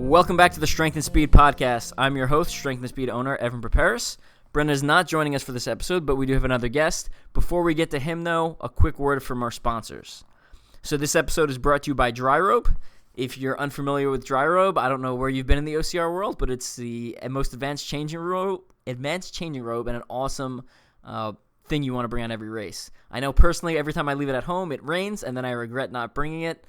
Welcome back to the Strength and Speed Podcast. I'm your host, Strength and Speed owner, Evan Preparis. Brenda is not joining us for this episode, but we do have another guest. Before we get to him, though, a quick word from our sponsors. So this episode is brought to you by Dry Robe. If you're unfamiliar with Dry Robe, I don't know where you've been in the OCR world, but it's the most advanced changing robe and an awesome thing you want to bring on every race. I know personally, every time I leave it at home, it rains, and then I regret not bringing it.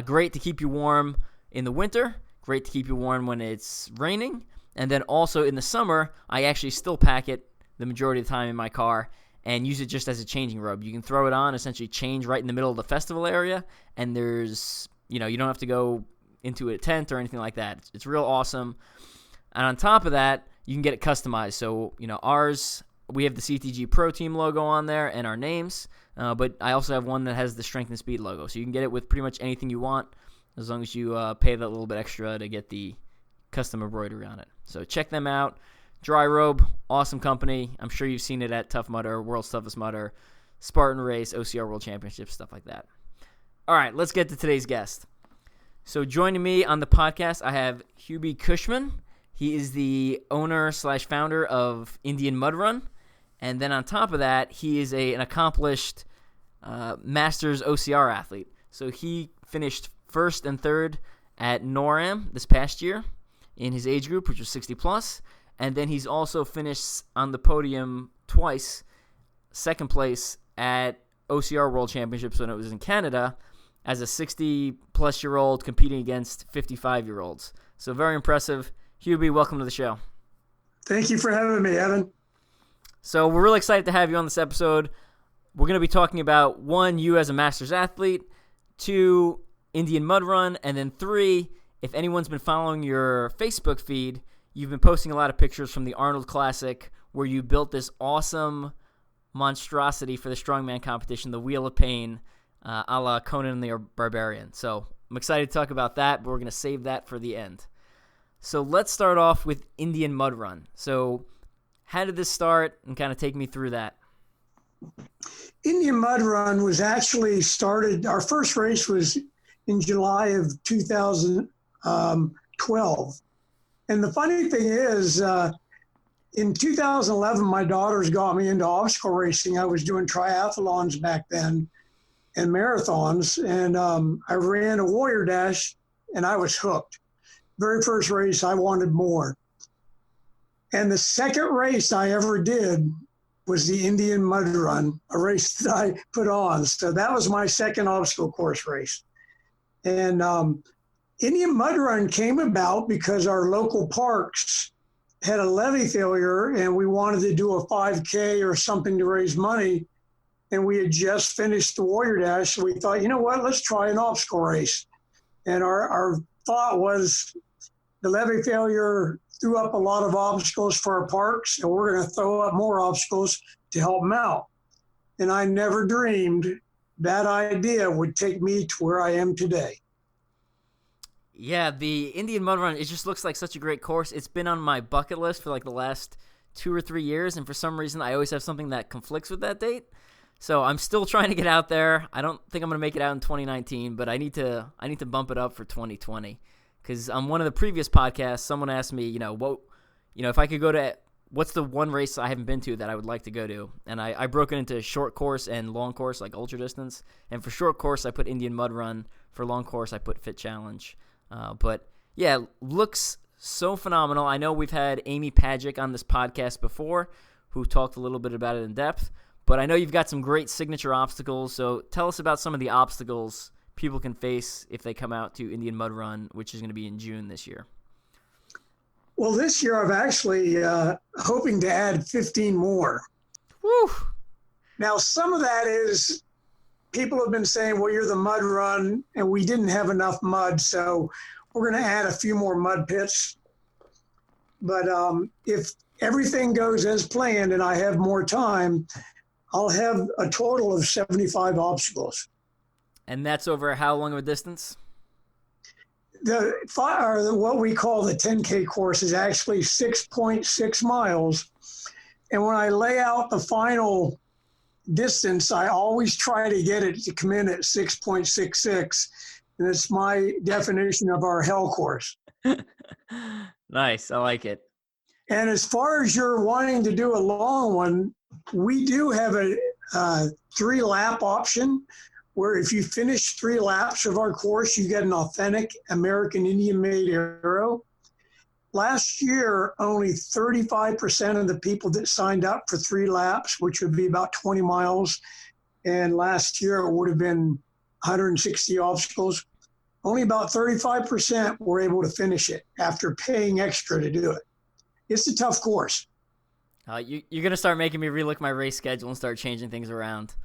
Great to keep you warm in the winter. Great to keep you warm when it's raining. And then also in the summer, I actually still pack it the majority of the time in my car and use it just as a changing robe. You can throw it on, essentially change right in the middle of the festival area, and there's, you don't have to go into a tent or anything like that. It's real awesome. And on top of that, you can get it customized. So, ours, we have the CTG Pro Team logo on there and our names, but I also have one that has the Strength and Speed logo. So you can get it with pretty much anything you want, as long as you pay that little bit extra to get the custom embroidery on it. So check them out. Dry Robe, awesome company. I'm sure you've seen it at Tough Mudder, World's Toughest Mudder, Spartan Race, OCR World Championships, stuff like that. All right, let's get to today's guest. So joining me on the podcast, I have Hubie Cushman. He is the owner/founder of Indian Mud Run. And then on top of that, he is an accomplished Masters OCR athlete. So he finished first and third at NORAM this past year in his age group, which was 60 plus. And then he's also finished on the podium twice, second place at OCR World Championships when it was in Canada as a 60-plus-year-old competing against 55-year-olds. So very impressive. Hubie, welcome to the show. Thank you for having me, Evan. So we're really excited to have you on this episode. We're going to be talking about, 1, you as a Masters athlete, 2, Indian Mud Run, and then 3, if anyone's been following your Facebook feed, you've been posting a lot of pictures from the Arnold Classic where you built this awesome monstrosity for the strongman competition, the Wheel of Pain, a la Conan the Barbarian. So I'm excited to talk about that, but we're going to save that for the end. So let's start off with Indian Mud Run. So how did this start, and kind of take me through that? Indian Mud Run was actually started, our first race was in July of 2012. And the funny thing is, in 2011, my daughters got me into obstacle racing. I was doing triathlons back then and marathons, and I ran a Warrior Dash, and I was hooked. Very first race, I wanted more. And the second race I ever did was the Indian Mud Run, a race that I put on. So that was my second obstacle course race. And Indian Mud Run came about because our local parks had a levee failure, and we wanted to do a 5K or something to raise money. And we had just finished the Warrior Dash. So we thought, let's try an obstacle race. And our thought was the levee failure threw up a lot of obstacles for our parks, and we're going to throw up more obstacles to help them out. And I never dreamed that idea would take me to where I am today. Yeah, the Indian Mud Run, it just looks like such a great course. It's been on my bucket list for like the last 2 or 3 years, and for some reason I always have something that conflicts with that date. So I'm still trying to get out there. I don't think I'm going to make it out in 2019, but I need to bump it up for 2020. Because on one of the previous podcasts, someone asked me, if I could go to, what's the one race I haven't been to that I would like to go to? And I broke it into short course and long course, like ultra distance. And for short course, I put Indian Mud Run. For long course, I put Fit Challenge. But yeah, looks so phenomenal. I know we've had Amy Pagic on this podcast before, who talked a little bit about it in depth. But I know you've got some great signature obstacles. So tell us about some of the obstacles people can face if they come out to Indian Mud Run, which is going to be in June this year. Well, this year I'm actually hoping to add 15 more. Woo! Now, some of that is people have been saying, well, you're the Mud Run, and we didn't have enough mud, so we're going to add a few more mud pits. But if everything goes as planned and I have more time, I'll have a total of 75 obstacles. And that's over how long of a distance? What we call the 10K course is actually 6.6 miles. And when I lay out the final distance, I always try to get it to come in at 6.66. And it's my definition of our hell course. Nice. I like it. And as far as you're wanting to do a long one, we do have a 3-lap option where if you finish 3 laps of our course, you get an authentic American Indian-made arrow. Last year, only 35% of the people that signed up for 3 laps, which would be about 20 miles, and last year it would have been 160 obstacles, only about 35% were able to finish it after paying extra to do it. It's a tough course. You're going to start making me relook my race schedule and start changing things around.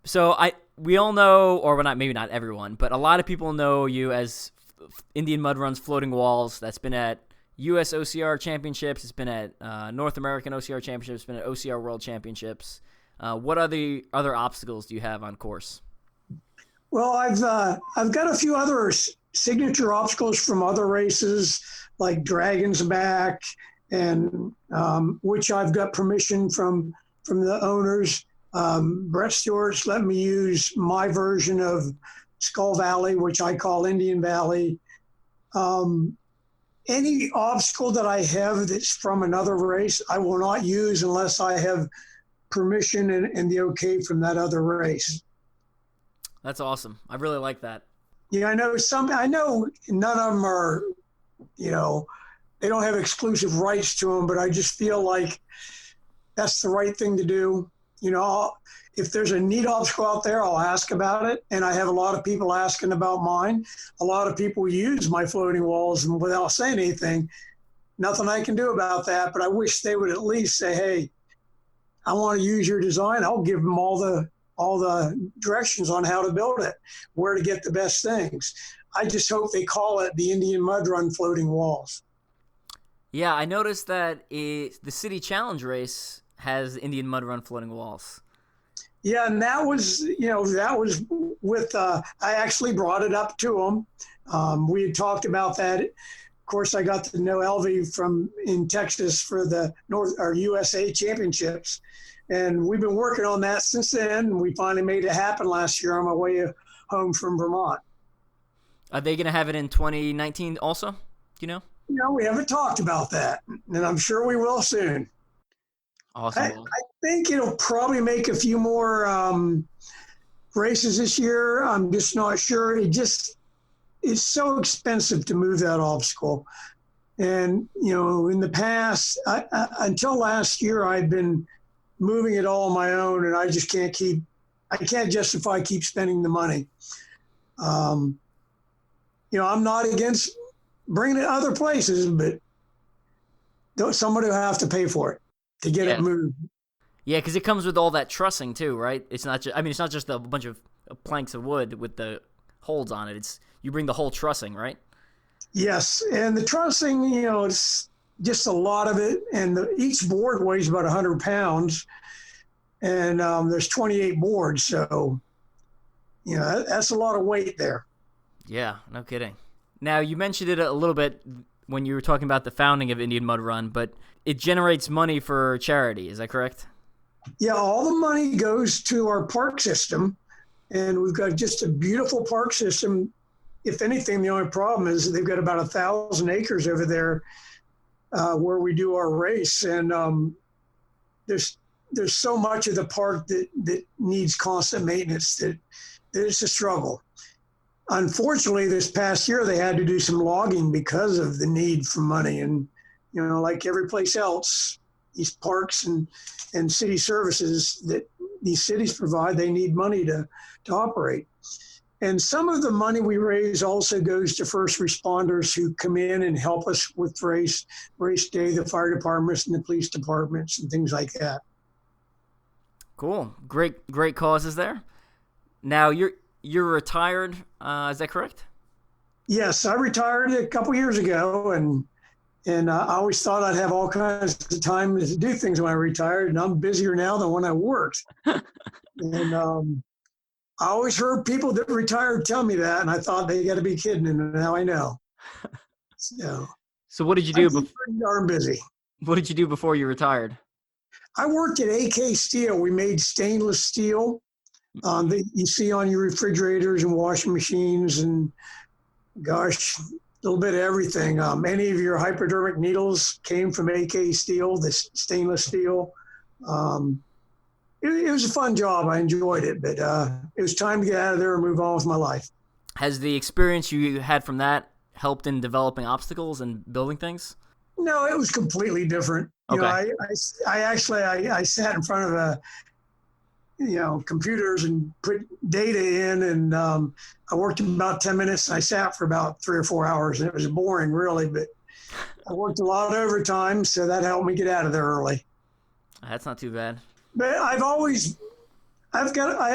So we all know, or maybe not everyone, but a lot of people know you as Indian Mud Run's Floating Walls. That's been at U.S. OCR Championships. It's been at North American OCR Championships. It's been at OCR World Championships. What other obstacles do you have on course? Well, I've got a few other signature obstacles from other races, like Dragon's Back, and which I've got permission from the owners. Brett Stewart's let me use my version of Skull Valley, which I call Indian Valley. Any obstacle that I have that's from another race, I will not use unless I have permission and the okay from that other race. That's awesome. I really like that. Yeah, I know none of them are, they don't have exclusive rights to them, but I just feel like that's the right thing to do. If there's a neat obstacle out there, I'll ask about it. And I have a lot of people asking about mine. A lot of people use my floating walls, and without saying anything, nothing I can do about that. But I wish they would at least say, hey, I want to use your design. I'll give them all the directions on how to build it, where to get the best things. I just hope they call it the Indian Mud Run Floating Walls. Yeah, I noticed that the City Challenge race has Indian Mud Run Floating Walls. Yeah, and that was with, I actually brought it up to them. We had talked about that. Of course, I got to know Elvie in Texas for the USA Championships. And we've been working on that since then. And we finally made it happen last year on my way home from Vermont. Are they going to have it in 2019 also? Do you know? We haven't talked about that. And I'm sure we will soon. Awesome. I think it'll probably make a few more races this year. I'm just not sure. It's so expensive to move that obstacle. And, in the past, until last year, I'd been moving it all on my own, and I just can't justify keep spending the money. I'm not against bringing it other places, but somebody will have to pay for it to get it moved. Yeah, because it comes with all that trussing too, right? It's not just a bunch of planks of wood with the holes on it. You bring the whole trussing, right? Yes, and the trussing, it's just a lot of it, and each board weighs about 100 pounds, and there's 28 boards, so that's a lot of weight there. Yeah, no kidding. Now, you mentioned it a little bit when you were talking about the founding of Indian Mud Run, but it generates money for charity. Is that correct? Yeah, all the money goes to our park system, and we've got just a beautiful park system. If anything, the only problem is they've got about 1,000 acres over there where we do our race, and there's so much of the park that needs constant maintenance that it's a struggle. Unfortunately, this past year they had to do some logging because of the need for money, and like every place else, these parks and city services that these cities provide, they need money to operate. And some of the money we raise also goes to first responders who come in and help us with race day, the fire departments and the police departments and things like that. Cool. Great causes there. Now you're retired, is that correct? Yes, I retired a couple years ago, and And I always thought I'd have all kinds of time to do things when I retired, and I'm busier now than when I worked. And I always heard people that retired tell me that, and I thought they got to be kidding, and now I know. So what did you I'm do? pretty darn busy. What did you do before you retired? I worked at AK Steel. We made stainless steel that you see on your refrigerators and washing machines, and gosh, a little bit of everything. Any of your hypodermic needles came from AK Steel, this stainless steel. It was a fun job. I enjoyed it, but it was time to get out of there and move on with my life. Has the experience you had from that helped in developing obstacles and building things? No, it was completely different. Okay. I sat in front of computers and put data in, and I worked about 10 minutes, and I sat for about 3 or 4 hours, and it was boring, really, but I worked a lot of overtime, so that helped me get out of there early. That's not too bad. But I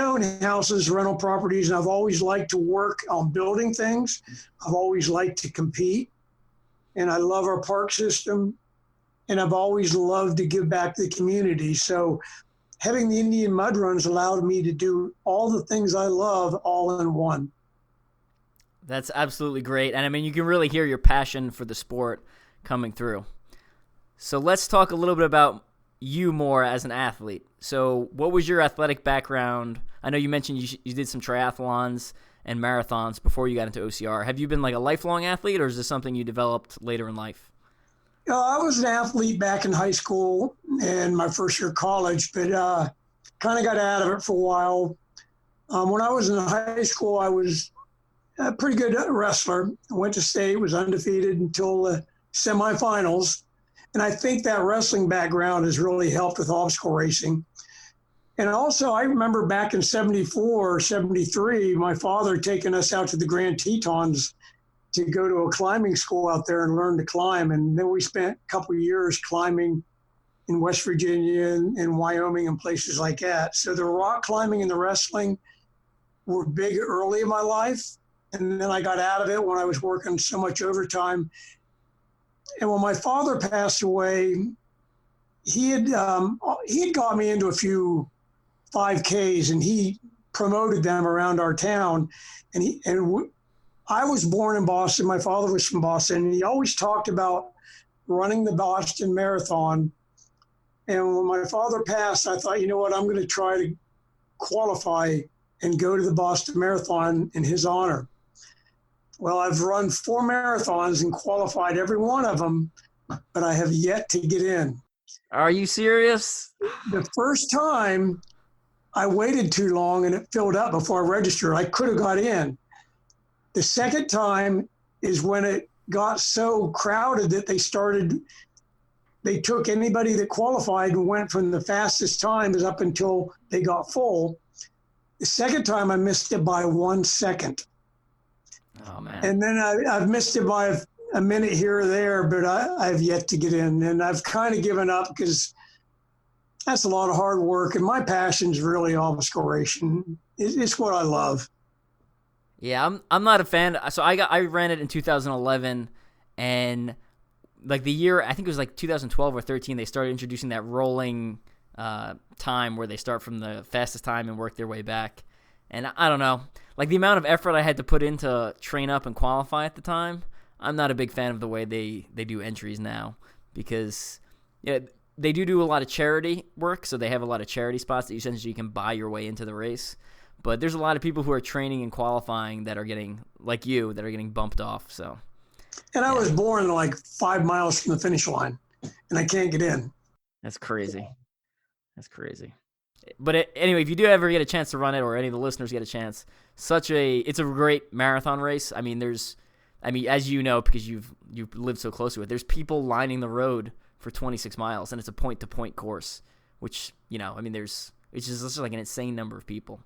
own houses, rental properties, and I've always liked to work on building things. I've always liked to compete, and I love our park system, and I've always loved to give back to the community. So having the Indian Mud Runs allowed me to do all the things I love all in one. That's absolutely great. And I mean, you can really hear your passion for the sport coming through. So let's talk a little bit about you more as an athlete. So what was your athletic background? I know you mentioned you did some triathlons and marathons before you got into OCR. Have you been like a lifelong athlete, or is this something you developed later in life? I was an athlete back in high school and my first year of college, but kind of got out of it for a while. When I was in high school, I was a pretty good wrestler. I went to state, was undefeated until the semifinals. And I think that wrestling background has really helped with obstacle racing. And also, I remember back in 74, 73, my father taking us out to the Grand Tetons to go to a climbing school out there and learn to climb. And then we spent a couple of years climbing in West Virginia and Wyoming and places like that. So the rock climbing and the wrestling were big early in my life. And then I got out of it when I was working so much overtime. And when my father passed away, he had got me into a few 5Ks, and he promoted them around our town. I was born in Boston. My father was from Boston, and he always talked about running the Boston Marathon. And when my father passed, I thought, you know what, I'm going to try to qualify and go to the Boston Marathon in his honor. Well, I've run 4 marathons and qualified every one of them, but I have yet to get in. Are you serious? The first time, I waited too long and it filled up before I registered. I could have got in. The second time is when it got so crowded that they took anybody that qualified and went from the fastest times up until they got full. The second time I missed it by 1 second. Oh, man. And then I've missed it by a minute here or there, but I've yet to get in. And I've kind of given up because that's a lot of hard work. And my passion is really obstacle racing. It's what I love. Yeah, I'm not a fan. So I ran it in 2011, and like the year, I think it was like 2012 or 13, they started introducing that rolling time where they start from the fastest time and work their way back. And I don't know, like the amount of effort I had to put in to train up and qualify at the time, I'm not a big fan of the way they do entries now, because they do a lot of charity work, so they have a lot of charity spots that you can buy your way into the race. But there's a lot of people who are training and qualifying that are getting, like you, that are getting bumped off. So, and I was born like 5 miles from the finish line, and I can't get in. That's crazy. But anyway, if you do ever get a chance to run it, or any of the listeners get a chance, it's a great marathon race. I mean, as you know, because you've lived so close to it, there's people lining the road for 26 miles, and it's a point-to-point course, which, it's just like an insane number of people.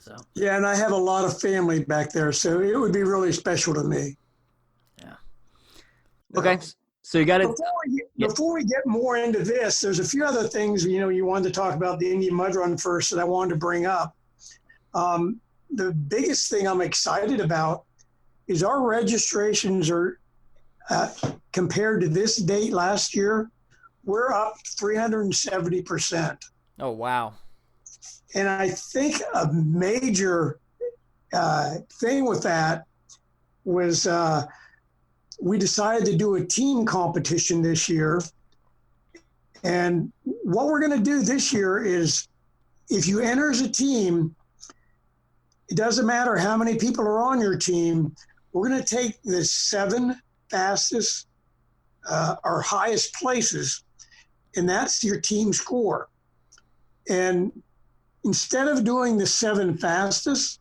So. Yeah, and I have a lot of family back there, so it would be really special to me. Yeah. Okay, so you got it. Before we get more into this, there's a few other things, you wanted to talk about the Indian Mud Run first that I wanted to bring up. The biggest thing I'm excited about is our registrations are compared to this date last year, we're up 370%. Oh, wow. And I think a major thing with that was we decided to do a team competition this year. And what we're going to do this year is if you enter as a team, it doesn't matter how many people are on your team. We're going to take the 7 fastest or highest places, and that's your team score. And instead of doing the 7 fastest,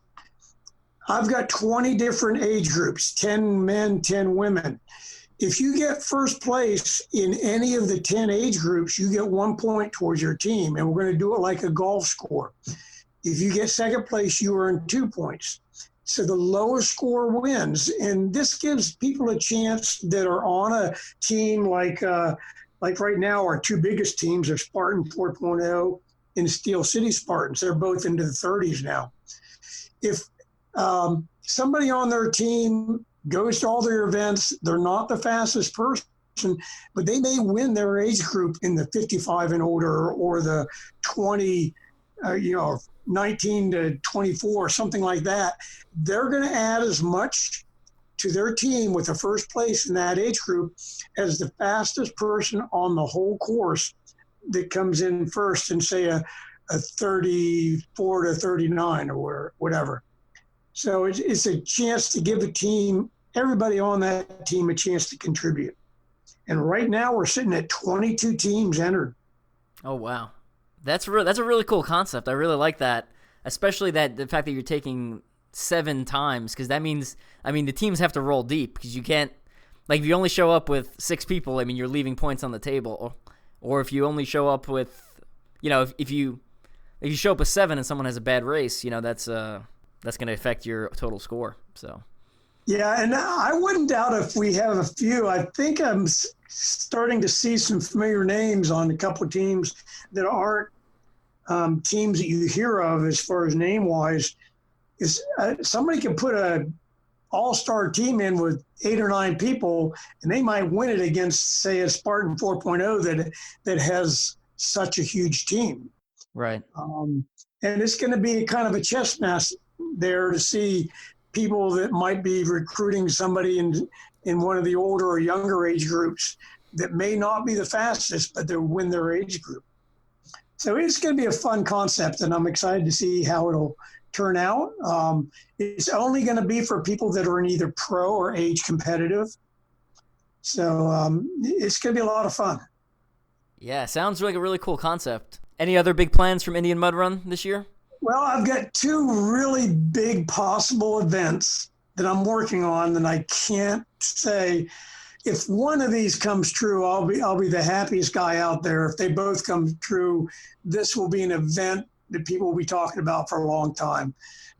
I've got 20 different age groups, 10 men, 10 women. If you get first place in any of the 10 age groups, you get 1 point towards your team, and we're going to do it like a golf score. If you get second place, you earn 2 points. So the lowest score wins. And this gives people a chance that are on a team like right now, our 2 biggest teams are Spartan 4.0 and Steel City Spartans. They're both into the 30s now. If somebody on their team goes to all their events, they're not the fastest person, but they may win their age group in the 55 and older or the 20, 19 to 24, something like that. They're going to add as much to their team with the first place in that age group as the fastest person on the whole course that comes in first and say a 34 to 39 or whatever. So it's a chance to give everybody on that team a chance to contribute. And right now we're sitting at 22 teams entered. Oh, wow. That's a really cool concept. I really like that, especially the fact that you're taking 7 times, because that means, the teams have to roll deep, because you can't, like, if you only show up with 6 people, you're leaving points on the table. Or if you only show up with, if you show up with 7 and someone has a bad race, that's going to affect your total score. So. Yeah, and I wouldn't doubt if we have a few. I think I'm starting to see some familiar names on a couple of teams that aren't teams that you hear of as far as name-wise. Somebody can put a all-star team in with 8 or 9 people, and they might win it against, say, a Spartan 4.0 that has such a huge team. Right. And it's going to be kind of a chess match there to see people that might be recruiting somebody in one of the older or younger age groups that may not be the fastest, but they'll win their age group. So it's going to be a fun concept, and I'm excited to see how it'll turn out. It's only going to be for people that are in either pro or age competitive. So it's going to be a lot of fun. Yeah, sounds like a really cool concept. Any other big plans from Indian Mud Run this year? Well, I've got 2 really big possible events that I'm working on, and I can't say if one of these comes true, I'll be the happiest guy out there. If they both come true, this will be an event that people will be talking about for a long time.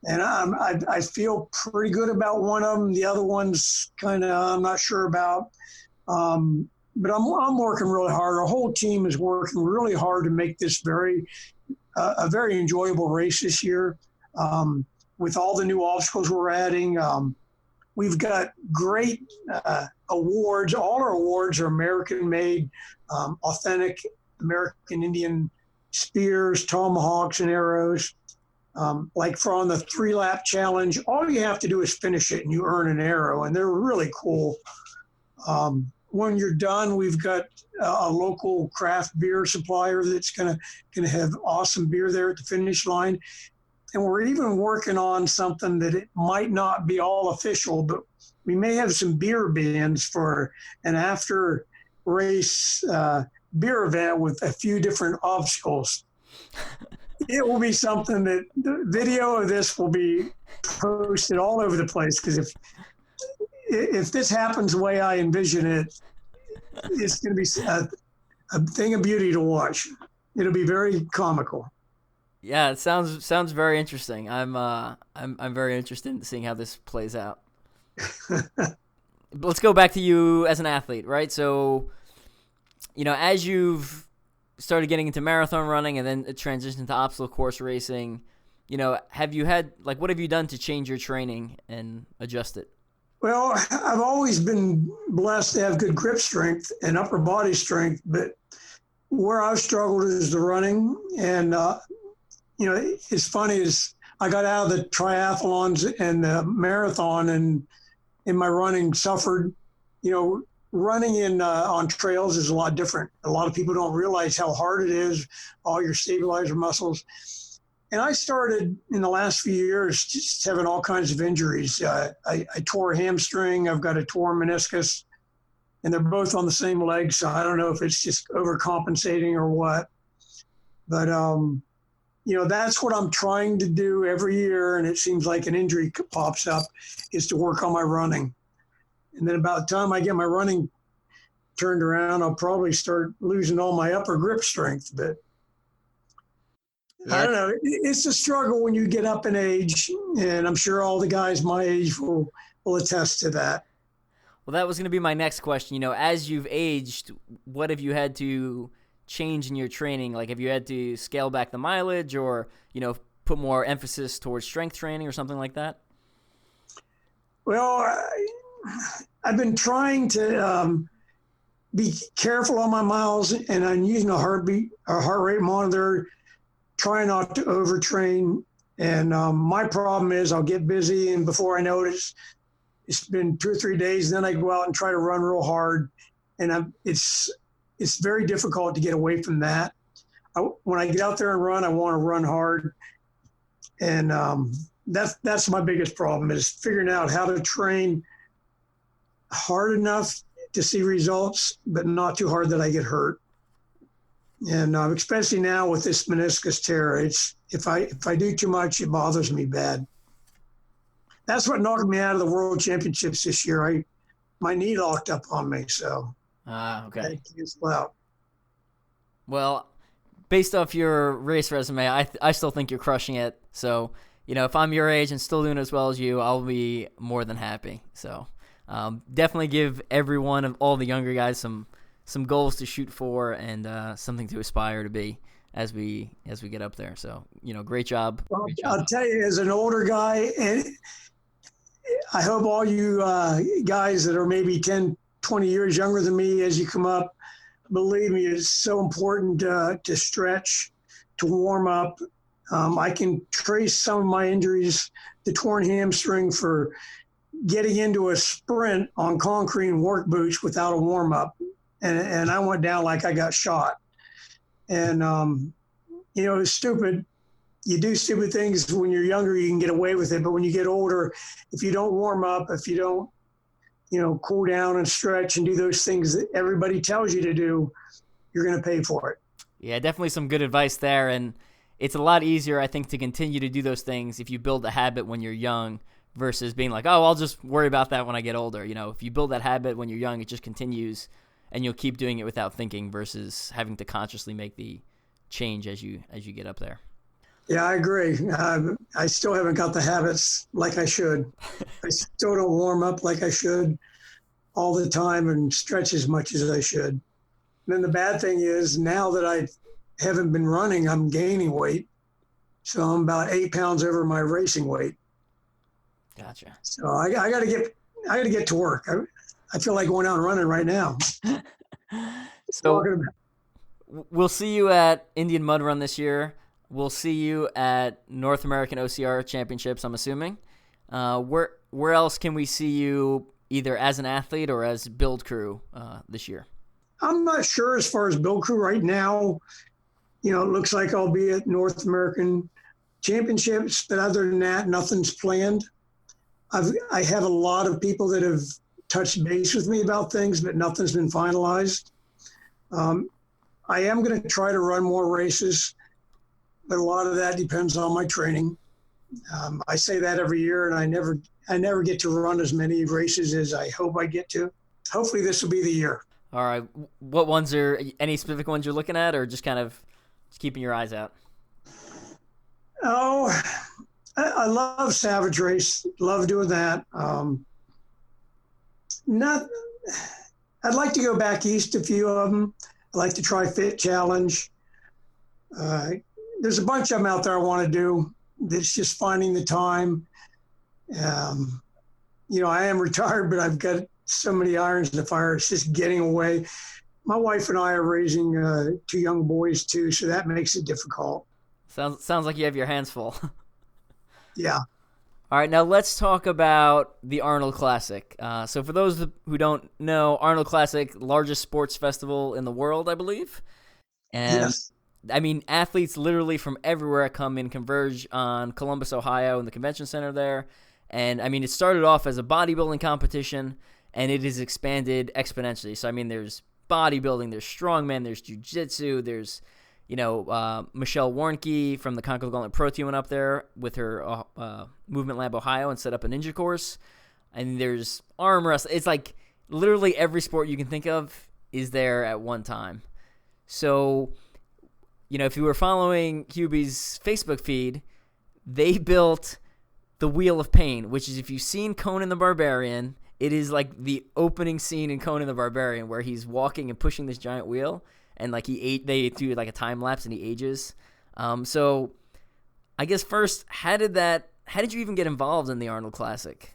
And I feel pretty good about one of them. The other one's kind of I'm not sure about. But I'm working really hard. Our whole team is working really hard to make this a very enjoyable race this year. With all the new obstacles we're adding, we've got great awards. All our awards are American-made, authentic American Indian spears, tomahawks, and arrows. Like for on the 3-lap challenge, all you have to do is finish it and you earn an arrow, and they're really cool. When you're done, we've got a local craft beer supplier that's gonna have awesome beer there at the finish line. And we're even working on something that it might not be all official, but we may have some beer bans for an after race beer event with a few different obstacles. It will be something that the video of this will be posted all over the place, because if this happens the way I envision it, it's going to be a thing of beauty to watch. It'll be very comical. Yeah, it sounds very interesting. I'm very interested in seeing how this plays out. Let's go back to you as an athlete, right? So, as you've started getting into marathon running and then transitioned to obstacle course racing, have you had, what have you done to change your training and adjust it? Well, I've always been blessed to have good grip strength and upper body strength, but where I've struggled is the running. And, it's funny is I got out of the triathlons and the marathon, and in my running suffered. Running on trails is a lot different. A lot of people don't realize how hard it is, all your stabilizer muscles. And I started in the last few years just having all kinds of injuries. I tore a hamstring. I've got a torn meniscus, and they're both on the same leg. So I don't know if it's just overcompensating or what. But, that's what I'm trying to do every year. And it seems like an injury pops up, is to work on my running. And then about the time I get my running turned around, I'll probably start losing all my upper grip strength. But I don't know. It's a struggle when you get up in age, and I'm sure all the guys my age will attest to that. Well, that was going to be my next question. As you've aged, what have you had to change in your training? Like, have you had to scale back the mileage or, put more emphasis towards strength training or something like that? Well, I've been trying to be careful on my miles, and I'm using a heart rate monitor, try not to overtrain. And my problem is I'll get busy, and before I know it, it's been 2 or 3 days. Then I go out and try to run real hard, and it's very difficult to get away from that. When I get out there and run, I want to run hard, and that's my biggest problem, is figuring out how to train hard enough to see results, but not too hard that I get hurt. And especially now with this meniscus tear, if I do too much, it bothers me bad. That's what knocked me out of the World Championships this year. My knee locked up on me, so okay. I cancel out. Well, based off your race resume, I still think you're crushing it. So, if I'm your age and still doing as well as you, I'll be more than happy. So, definitely give every one of all the younger guys some goals to shoot for and something to aspire to be as we get up there. So, great job. Well, Great job. I'll tell you, as an older guy, and I hope all you guys that are maybe 10, 20 years younger than me, as you come up, believe me, it's so important to stretch, to warm up. I can trace some of my injuries, the torn hamstring, for getting into a sprint on concrete and work boots without a warm up. And I went down like I got shot. And, it's stupid. You do stupid things when you're younger, you can get away with it. But when you get older, if you don't warm up, if you don't, cool down and stretch and do those things that everybody tells you to do, you're going to pay for it. Yeah, definitely some good advice there. And it's a lot easier, I think, to continue to do those things if you build a habit when you're young versus being like, oh, I'll just worry about that when I get older. If you build that habit when you're young, it just continues and you'll keep doing it without thinking versus having to consciously make the change as you get up there. Yeah, I agree. I still haven't got the habits like I should. I still don't warm up like I should all the time and stretch as much as I should. And then the bad thing is, now that I haven't been running, I'm gaining weight. So I'm about 8 pounds over my racing weight. Gotcha. So I got to get to work. I feel like going out and running right now. So we'll see you at Indian Mud Run this year. We'll see you at North American OCR Championships, I'm assuming. Where else can we see you, either as an athlete or as build crew this year? I'm not sure as far as build crew right now. It looks like I'll be at North American Championships, but other than that, nothing's planned. I have a lot of people that have touched base with me about things, but nothing's been finalized. I am going to try to run more races, but a lot of that depends on my training. I say that every year, and I never get to run as many races as I hope I get to. Hopefully this will be the year. All right. What ones any specific ones you're looking at, or just kind of just keeping your eyes out? Oh, I love Savage Race. Love doing that. I'd like to go back east, a few of them. I'd like to try Fit Challenge. There's a bunch of them out there I want to do. It's just finding the time. I am retired, but I've got so many irons in the fire. It's just getting away. My wife and I are raising two young boys too, so that makes it difficult. Sounds like you have your hands full. Yeah. All right, now let's talk about the Arnold Classic. So for those who don't know, Arnold Classic, largest sports festival in the world, I believe. And Yes. I mean, athletes literally from everywhere come in, converge on Columbus, Ohio, in the convention center there. And I mean, it started off as a bodybuilding competition, and it has expanded exponentially. So I mean, there's bodybuilding, there's strongman, there's jiu-jitsu, there's Michelle Warnke from the Conquer the Gauntlet Pro Team went up there with her Movement Lab Ohio and set up a ninja course. And there's arm wrestling. It's like literally every sport you can think of is there at one time. So, if you were following Hubie's Facebook feed, they built the Wheel of Pain, which is, if you've seen Conan the Barbarian, it is like the opening scene in Conan the Barbarian where he's walking and pushing this giant wheel. And like they do like a time lapse and he ages. So I guess first, how did you even get involved in the Arnold Classic?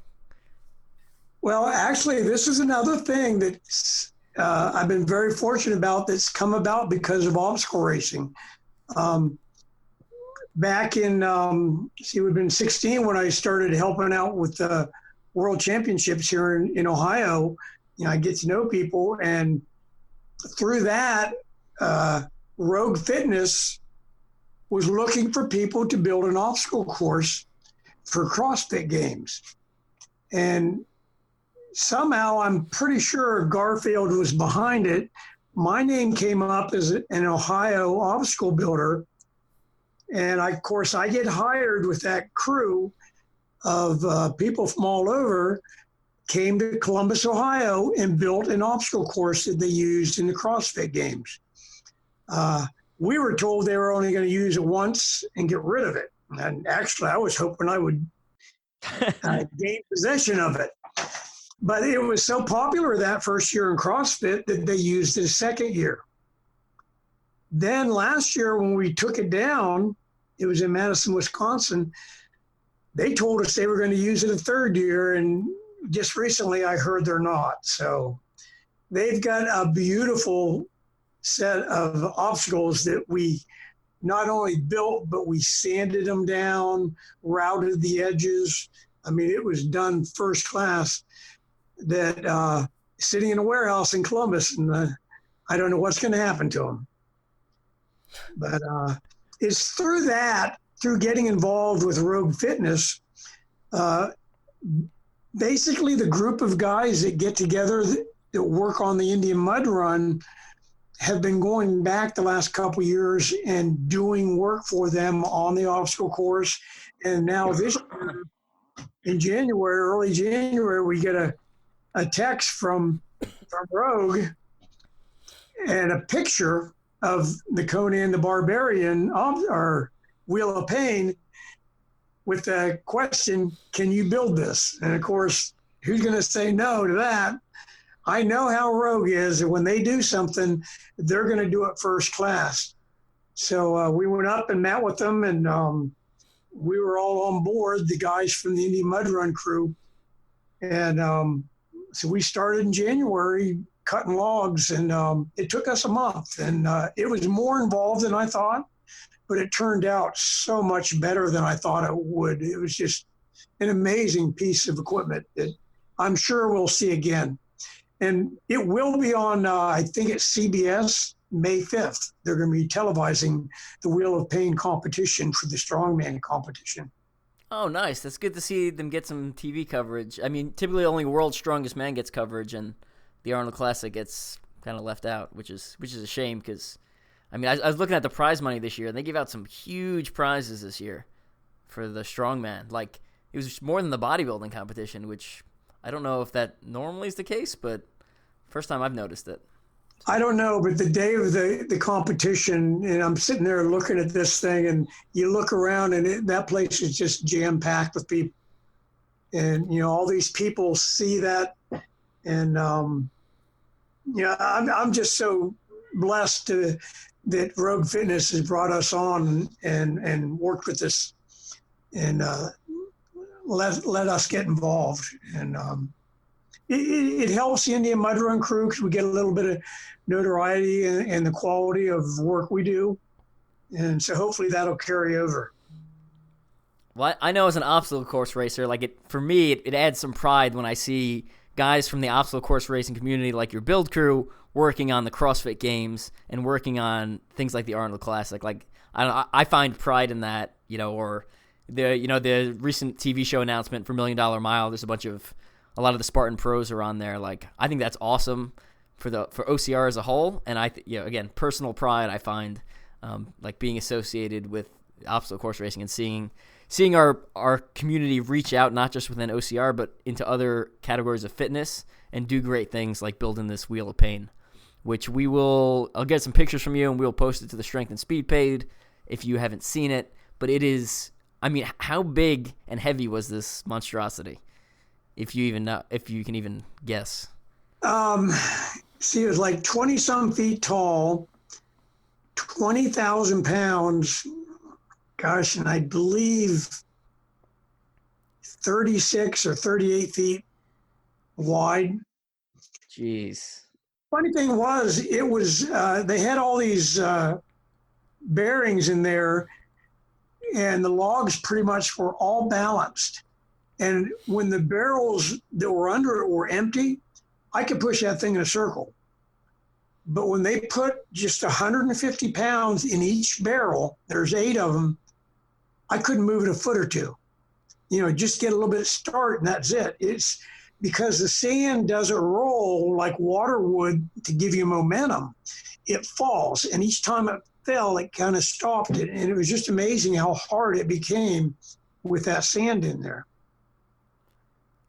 Well, actually, this is another thing that I've been very fortunate about that's come about because of obstacle racing. Back in, it would have been 16 when I started helping out with the World Championships here in Ohio. I get to know people, and through that, Rogue Fitness was looking for people to build an obstacle course for CrossFit Games. And somehow, I'm pretty sure Garfield was behind it. My name came up as an Ohio obstacle builder. And of course, I get hired with that crew of people from all over, came to Columbus, Ohio, and built an obstacle course that they used in the CrossFit Games. We were told they were only going to use it once and get rid of it. And actually, I was hoping I would gain possession of it. But it was so popular that first year in CrossFit that they used it a second year. Then last year, when we took it down, it was in Madison, Wisconsin, they told us they were going to use it a third year. And just recently, I heard they're not. So they've got a beautiful set of obstacles that we not only built, but we sanded them down, routed the edges. I mean, it was done first class. That sitting in a warehouse in Columbus, and I don't know what's going to happen to them. But it's through getting involved with Rogue Fitness, basically the group of guys that get together that work on the Indian Mud Run have been going back the last couple of years and doing work for them on the obstacle course. And now this year, in January, early January, we get a text from Rogue and a picture of the Conan the Barbarian or Wheel of Pain with the question, can you build this? And of course, who's going to say no to that? I know how Rogue is, and when they do something, they're going to do it first class. So we went up and met with them, and we were all on board, the guys from the Indian Mud Run crew. And so we started in January cutting logs, and it took us a month. And it was more involved than I thought, but it turned out so much better than I thought it would. It was just an amazing piece of equipment that I'm sure we'll see again. And it will be on, I think it's CBS, May 5th. They're going to be televising the Wheel of Pain competition for the strongman competition. Oh, nice. That's good to see them get some TV coverage. I mean, typically only World's Strongest Man gets coverage, and the Arnold Classic gets kind of left out, which is a shame because, I mean, I was looking at the prize money this year, and they gave out some huge prizes this year for the strongman. Like, it was more than the bodybuilding competition, which I don't know if that normally is the case, but first time I've noticed it. I don't know, but the day of the competition, and I'm sitting there looking at this thing, and you look around, and that place is just jam-packed with people. And, all these people see that, and, I'm just so blessed that Rogue Fitness has brought us on and worked with us. And let us get involved. And it helps the Indian mud run crew because we get a little bit of notoriety and the quality of work we do. And so hopefully that'll carry over. Well, I know as an obstacle course racer, for me, it adds some pride when I see guys from the obstacle course racing community, like your build crew, working on the CrossFit Games and working on things like the Arnold Classic. I find pride in that, or the recent TV show announcement for $1 Million Mile. There's a lot of the Spartan pros are on there. I think that's awesome for OCR as a whole. And again, personal pride I find, being associated with obstacle course racing and seeing our community reach out, not just within OCR, but into other categories of fitness and do great things like building this Wheel of Pain, which I'll get some pictures from you and we'll post it to the Strength and Speed page if you haven't seen it. But it is, how big and heavy was this monstrosity? If you can even guess. See, it was like 20 some feet tall, 20,000 pounds. Gosh, and I believe 36 or 38 feet wide. Jeez. Funny thing was, they had all these bearings in there, and the logs pretty much were all balanced. And when the barrels that were under it were empty, I could push that thing in a circle. But when they put just 150 pounds in each barrel, there's 8 of them, I couldn't move it a foot or two. Just get a little bit of start and that's it. It's because the sand doesn't roll like water would to give you momentum. It falls, and each time it fell, it kind of stopped it. And it was just amazing how hard it became with that sand in there.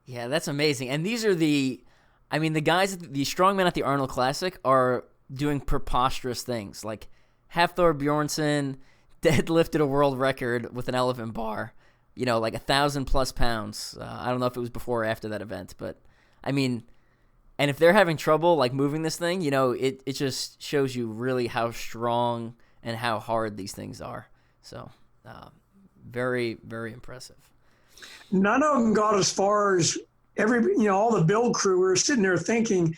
Yeah, that's amazing. And these are the guys, the strongmen at the Arnold Classic are doing preposterous things. Like Hafthor Bjornsson deadlifted a world record with an elephant bar, 1,000+ pounds. I don't know if it was before or after that event, but and if they're having trouble moving this thing, it just shows you really how strong and how hard these things are. So very, very impressive. None of them got as far as all the build crew were sitting there thinking,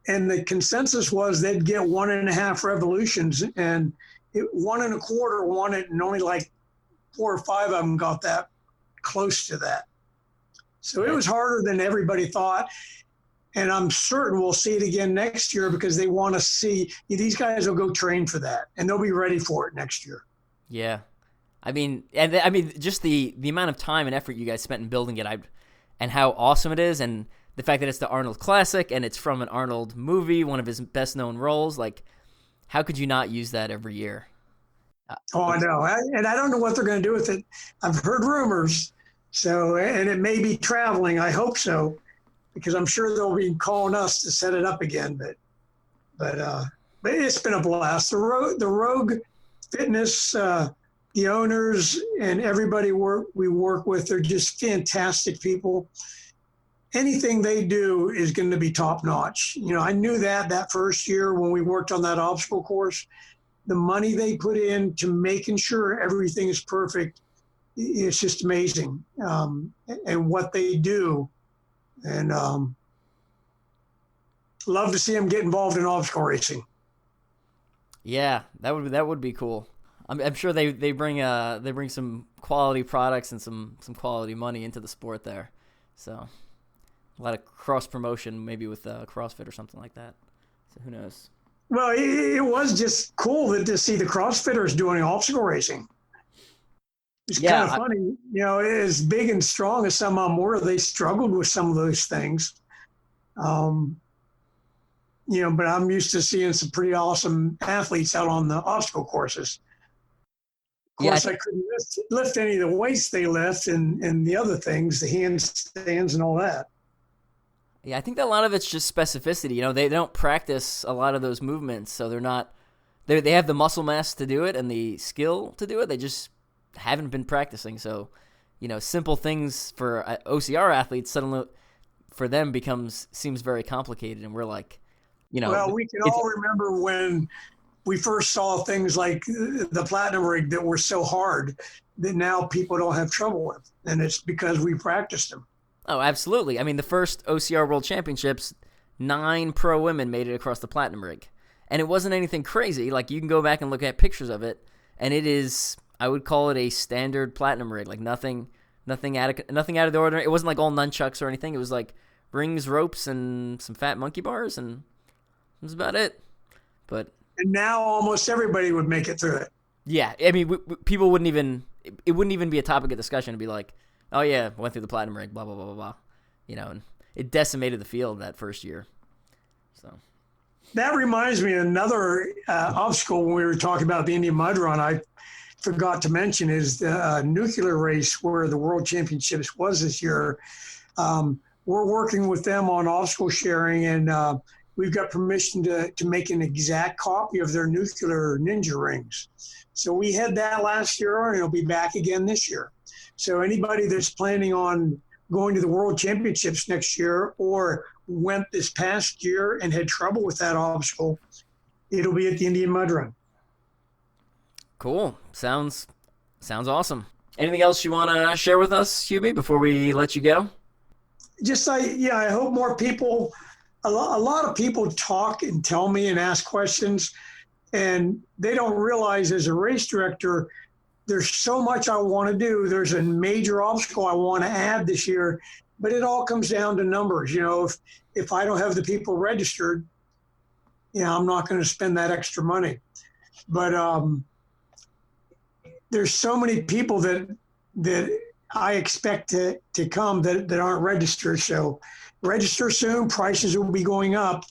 and the consensus was they'd get 1.5 revolutions, and 1.25 won it, and only 4 or 5 of them got that close to that. So it was harder than everybody thought. And I'm certain we'll see it again next year because they want to see, these guys will go train for that and they'll be ready for it next year. Yeah. Just the amount of time and effort you guys spent in building it, and how awesome it is, and the fact that it's the Arnold Classic and it's from an Arnold movie, one of his best known roles, how could you not use that every year? I know. And I don't know what they're going to do with it. I've heard rumors. So, and it may be traveling. I hope so, because I'm sure they'll be calling us to set it up again. But it's been a blast. The Rogue Fitness, the owners and everybody we work with, they're just fantastic people. Anything they do is going to be top notch. I knew that first year when we worked on that obstacle course. The money they put in to making sure everything is perfect, it's just amazing. And what they do. And love to see them get involved in obstacle racing. Yeah, that would be cool. I'm sure they bring some quality products and some quality money into the sport there. So a lot of cross promotion, maybe with CrossFit or something like that. So who knows? Well, it was just cool to see the CrossFitters doing obstacle racing. It's kind of funny, as big and strong as some of them were, they struggled with some of those things. But I'm used to seeing some pretty awesome athletes out on the obstacle courses. Of course, I couldn't lift any of the weights they lift and the other things, the handstands and all that. Yeah, I think that a lot of it's just specificity. They don't practice a lot of those movements, so they have the muscle mass to do it and the skill to do it. They just haven't been practicing. So, simple things for OCR athletes suddenly for them seems very complicated, and we're like, Well, we can all remember when we first saw things like the platinum rig that were so hard that now people don't have trouble with. And it's because we practiced them. Oh, absolutely. I mean, the first OCR World Championships, 9 pro women made it across the platinum rig. And it wasn't anything crazy. Like, you can go back and look at pictures of it, and it is, I would call it a standard platinum rig. Like, nothing out of the ordinary. It wasn't like all nunchucks or anything. It was like rings, ropes, and some fat monkey bars, and that was about it. But and now almost everybody would make it through it. Yeah, I mean, people wouldn't even, it wouldn't even be a topic of discussion to be like, oh yeah, went through the platinum rig, blah, blah, blah, blah, blah. You know, and it decimated the field that first year. So that reminds me of another obstacle when we were talking about the Indian Mud Run. I forgot to mention is the nuclear race where the World Championships was this year. We're working with them on obstacle sharing, and we've got permission to make an exact copy of their nuclear ninja rings. So we had that last year, and it'll be back again this year. So anybody that's planning on going to the World Championships next year or went this past year and had trouble with that obstacle, it'll be at the Indian Mud Run. Cool. Sounds awesome. Anything else you want to share with us, Hubie, before we let you go? Just I hope more people, a lot of people talk and tell me and ask questions, and they don't realize as a race director, there's so much I want to do. There's a major obstacle I want to add this year, but it all comes down to numbers. You know, if I don't have the people registered, I'm not going to spend that extra money. But there's so many people that I expect to come that aren't registered. So register soon. Prices will be going up.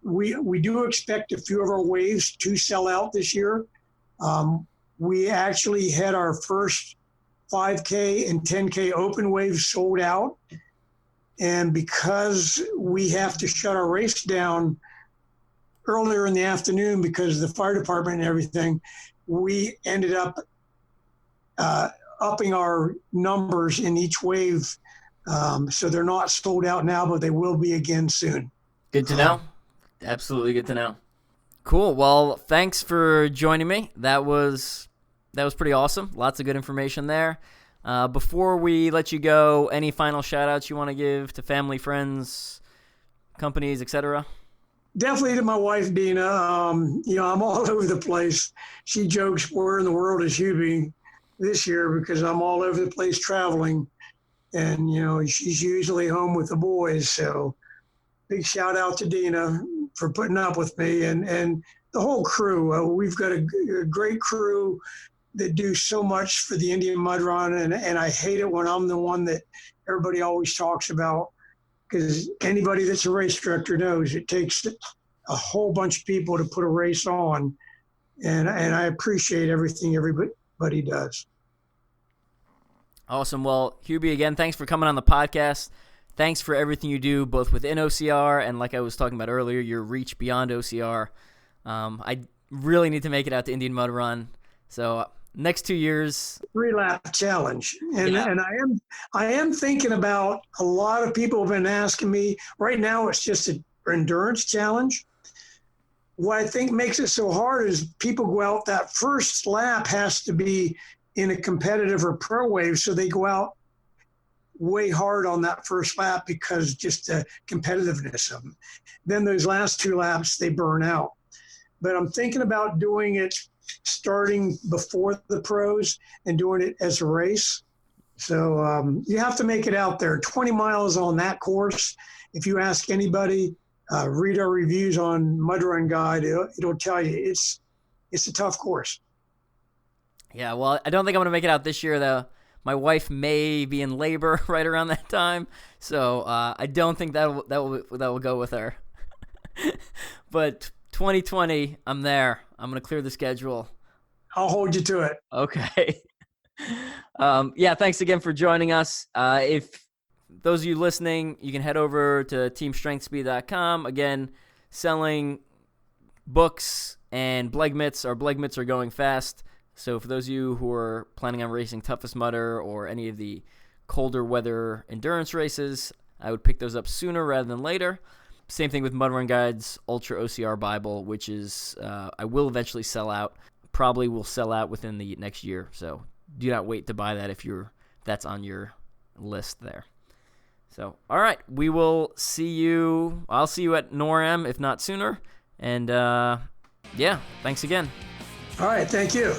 We do expect a few of our waves to sell out this year. We actually had our first 5K and 10K open waves sold out. And because we have to shut our race down earlier in the afternoon because of the fire department and everything, we ended up upping our numbers in each wave. So they're not sold out now, but they will be again soon. Good to know. Absolutely good to know. Cool. Well, thanks for joining me. That was pretty awesome. Lots of good information there. Before we let you go, any final shout-outs you want to give to family, friends, companies, etc.? Definitely to my wife, Dina. I'm all over the place. She jokes, where in the world is Hubie this year, because I'm all over the place traveling. And, she's usually home with the boys. So big shout out to Dina for putting up with me and the whole crew. We've got a great crew that do so much for the Indian Mud Run. And I hate it when I'm the one that everybody always talks about, because anybody that's a race director knows it takes a whole bunch of people to put a race on. And I appreciate everything everybody does. Awesome. Well, Hubie, again, thanks for coming on the podcast. Thanks for everything you do, both within OCR and, like I was talking about earlier, your reach beyond OCR. I really need to make it out to Indian Mud Run. So next 2 years, 3-lap challenge. And I am thinking about, a lot of people have been asking me, right now it's just an endurance challenge. What I think makes it so hard is people go out, that first lap has to be in a competitive or pro wave, so they go out way hard on that first lap because just the competitiveness of them. Then those last 2 laps, they burn out. But I'm thinking about doing it starting before the pros and doing it as a race. So you have to make it out there. 20 miles on that course. If you ask anybody, read our reviews on Mud Run Guide, it'll tell you it's a tough course. Yeah, well, I don't think I'm going to make it out this year, though. My wife may be in labor right around that time, so I don't think that will go with her. But 2020, I'm there. I'm going to clear the schedule. I'll hold you to it. Okay. Yeah, thanks again for joining us. If those of you listening, you can head over to teamstrengthspeed.com. Again, selling books and Bleg mitts. Our Bleg mitts are going fast. So for those of you who are planning on racing Toughest Mudder or any of the colder weather endurance races, I would pick those up sooner rather than later. Same thing with Mud Run Guide's Ultra OCR Bible, which is I will eventually sell out. Probably will sell out within the next year. So do not wait to buy that if that's on your list there. So, all right, we will see you. I'll see you at NORAM, if not sooner. And, yeah, thanks again. All right, thank you.